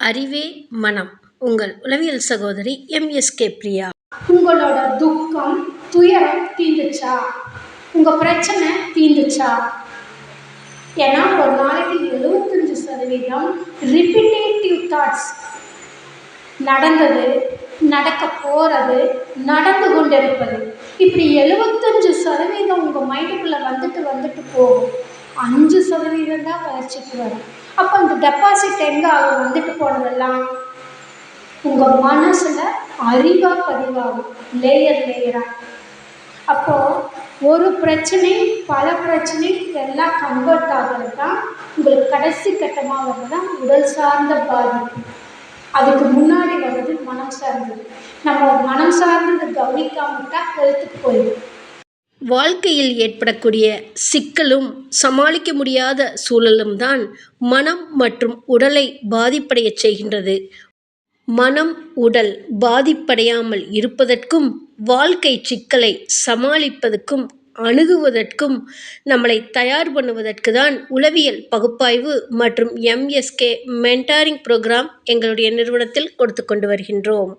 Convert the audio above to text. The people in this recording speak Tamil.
அறிவே மனம். உங்கள் உளவியல் சகோதரி எம்எஸ்கே பிரியா. உங்களோட துக்கம், துயரம் தீந்துச்சா? உங்கள் பிரச்சனை தீந்துச்சா? ஏன்னா ஒரு நாளைக்கு 75% ரிப்பிட்டேட்டிவ் தாட்ஸ், நடந்தது, நடக்க போகிறது, நடந்து கொண்டிருப்பது, இப்படி 75% உங்கள் மைண்டுக்குள்ளே வந்துட்டு போகும். 5% தான் வளர்ச்சிக்கு வரும். அப்போ அந்த டெபாசிட் எங்கே ஆகும்? வந்துட்டு போனதெல்லாம் உங்கள் மனசில் அறிவாக பதிவாகும், லேயராக. அப்போது ஒரு பிரச்சனை பல பிரச்சனை எல்லாம் கன்வெர்ட் ஆகிறது தான் உங்களுக்கு கடைசி கட்டமாக வர்றது தான் உடல் சார்ந்த பாதிப்பு. அதுக்கு முன்னாடி வர்றது மனம் சார்ந்தது. நம்ம மனம் சார்ந்தது கவனிக்காமட்டா ஹெல்த்துக்கு போயிடும். வாழ்க்கையில் ஏற்படக்கூடிய சிக்கலும் சமாளிக்க முடியாத சூழலும் தான் மனம் மற்றும் உடலை பாதிப்படைய செய்கின்றது. மனம் உடல் பாதிப்படையாமல் இருப்பதற்கும் வாழ்க்கை சிக்கலை சமாளிப்பதற்கும் அணுகுவதற்கும் நம்மளை தயார் பண்ணுவதற்கு தான் உளவியல் பகுப்பாய்வு மற்றும் எம்எஸ்கே மென்டாரிங் ப்ரோக்ராம் எங்களுடைய நிறுவனத்தில் கொடுத்து கொண்டு வருகின்றோம்.